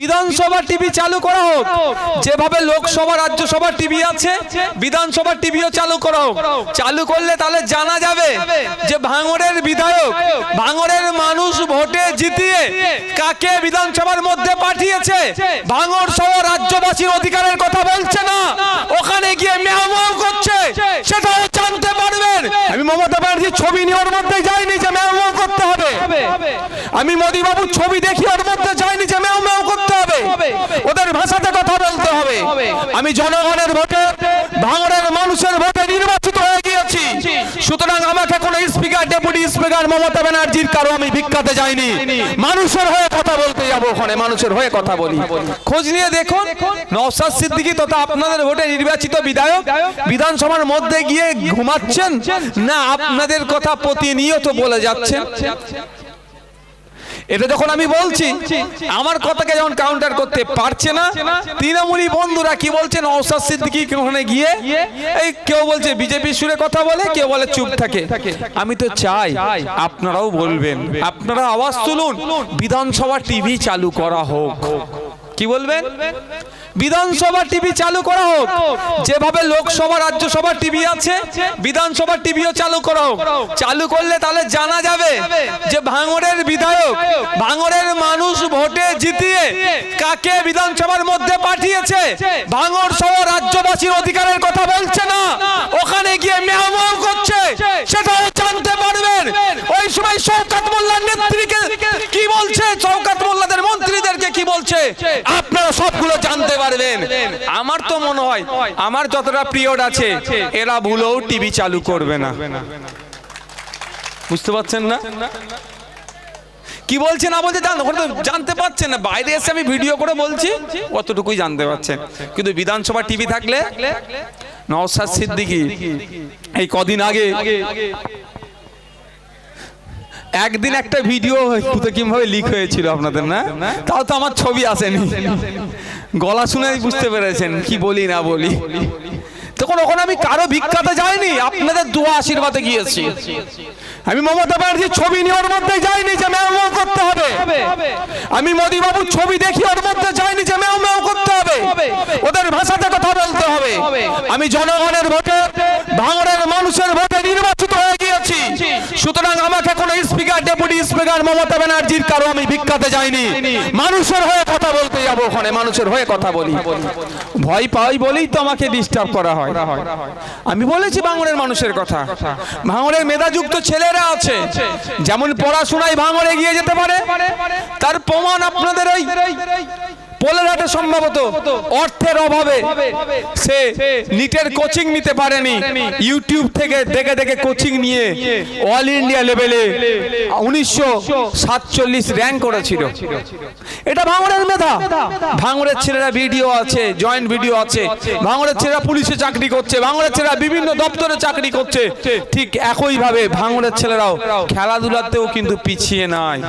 বিধানসভা টিভি চালু করা হোক, যেভাবে লোকসভা রাজ্যসভা টিভি আছে বিধানসভা টিভিও চালু করা হোক। চালু করলে তাহলে জানা যাবে যে ভাঙড়ের বিধায়ক, ভাঙড়ের মানুষ ভোটে জিতিয়ে কাকে বিধানসভার মধ্যে পাঠিয়েছে। ভাঙড় সহ রাজ্যবাসীর অধিকারের কথা বলছে না, ওখানে গিয়ে মেহমান করছে, সেটাও জানতে পারবেন। আমি মমতা ব্যানার্জির ছবি নিয়ে ওর মধ্যে যাইনি যে মেহমান করতে হবে, আমি মোদী বাবুর ছবি দেখি ওর মধ্যে যাইনি যে মেহমান করতে হবে, ওদের ভাষাতে কথা বলতে হবে। আমি জনগণের ভোটে, ভাঙড়ের মানুষের ভোটে নির্বাচিত হয়ে গিয়েছি, সুতরাং আমাকে কোনো স্পিকার, ডেপুটি স্পিকার মমতা ব্যানার্জির কারো আমি ভিক্ষাতে যাইনি, মানুষের হয়ে কথা বলতে যাবো, ওখানে মানুষের হয়ে কথা বলি। খোঁজ নিয়ে দেখুন, নওশাদ সিদ্দিকী তথা আপনাদের ভোটে নির্বাচিত বিধায়ক বিধানসভার মধ্যে গিয়ে ঘুমাচ্ছেন না আপনাদের কথা প্রতিনিয়ত বলে যাচ্ছেন। এটা যখন আমি বলছি, আমার কথাকে যখন কাউন্টার করতে পারছে না, তৃণমূলী বন্ধুরা কি বলছেন, নওশাদ সিদ্দিকী ওখানে গিয়ে এই কেউ বলছে বিজেপি সুরে কথা বলে, কেউ বলে চুপ থাকে। আমি তো চাই আপনারাও বলবেন, আপনারা আওয়াজ তুলুন, বিধানসভা টিভি চালু করা হোক। কি বলবেন? বিধানসভা টিভি চালু করা হোক, যেভাবে লোকসভা রাজ্যসভা টিভি আছে বিধানসভা টিভিও চালু করা হোক। চালু করলে তাহলে জানা যাবে যে ভাঙড়ের বিধায়ক, ভাঙড়ের মানুষ ভোটে জিতিয়ে কাকে বিধানসভার মধ্যে পাঠিয়েছে। ভাঙড় সহ রাজ্যবাসীর অধিকারের কথা বলছে না, ওখানে গিয়ে মেহমান করছে, সেটাও জানতে পারবেন। ওই সময় শওকত মোল্লার নেত্রীকে কি বলছে, শওকত মোল্লাদের মন্ত্রীদেরকে কি বলছে, আপনারা সবগুলো জানতে পারবেন। আমার তো মনে হয় আমার যতটা পিরিয়ড আছে এরা ভুলেও টিভি চালু করবে না। বুঝতে পারছেন না কি বলছে না বলছে, জানতে পারছেন না। বাইরে এসে আমি ভিডিও করে বলছি, অতটুকুই জানতে পারছেন। কিন্তু বিধানসভা টিভি থাকলে নওশাদ সিদ্দিকী এই কদিন আগে একদিন একটা ভিডিও কিভাবে লিক হয়েছিল আপনাদের, না তাও তো আমার ছবি আসেনি, গলা শুনে বুঝতে পেরেছেন কি বলি না বলি। তখন ওখানে আমি কারো ভিক্ষাতে যাইনি, আপনাদের দোয়া আশীর্বাদে গিয়েছি। আমি মমতা ব্যানার্জির ছবি নিয়ে ওর মধ্যে যাইনি যে মেহমান করতে হবে, আমি মোদী বাবুর ছবি দেখি ওর মধ্যে যাইনি যে মেহমান করতে হবে, ওদের ভাষাতে কথা বলতে হবে। আমি জনগণের ভোটে, ভাঙড়ের মানুষের ভোটে নির্বাচিত হয়ে গিয়েছি, সুতরাং আমাকে কোনো স্পিকার, ডেপুটি স্পিকার মমতা ব্যানার্জির কারো আমি ভিক্ষাতে যাইনি, মানুষের হয়ে কথা বলতে যাবো, ওখানে মানুষের হয়ে কথা বলি। ভয় পাই বলেই তো আমাকে ডিস্টার্ব করা হয়। আমি বলেছি ভাঙড়ের মানুষের কথা, ভাঙড়ের মেধাযুক্ত ছেলেরা আছে, যেমন পড়াশোনায় ভাঙড়ে এগিয়ে যেতে পারে, তার প্রমাণ আপনাদের ওই পোলেরহাটে সম্ভবত অর্থের অভাবে সে নিটের কোচিং নিতে পারেনি, ইউটিউব থেকে দেখে দেখে কোচিং নিয়ে অল ইন্ডিয়া লেভেলে 1947 র্যাঙ্ক করেছিল। এটা ভাঙড়ের মেধা। ভাঙড়ের ছেলেরা ভিডিও আছে, জয়েন্ট ভিডিও আছে, ভাঙড়ের ছেলেরা পুলিশে চাকরি করছে, ভাঙড়ের ছেলেরা বিভিন্ন দপ্তরে চাকরি করছে। ঠিক একইভাবে ভাঙড়ের ছেলেরাও খেলাধুলাতেও কিন্তু পিছিয়ে নাই।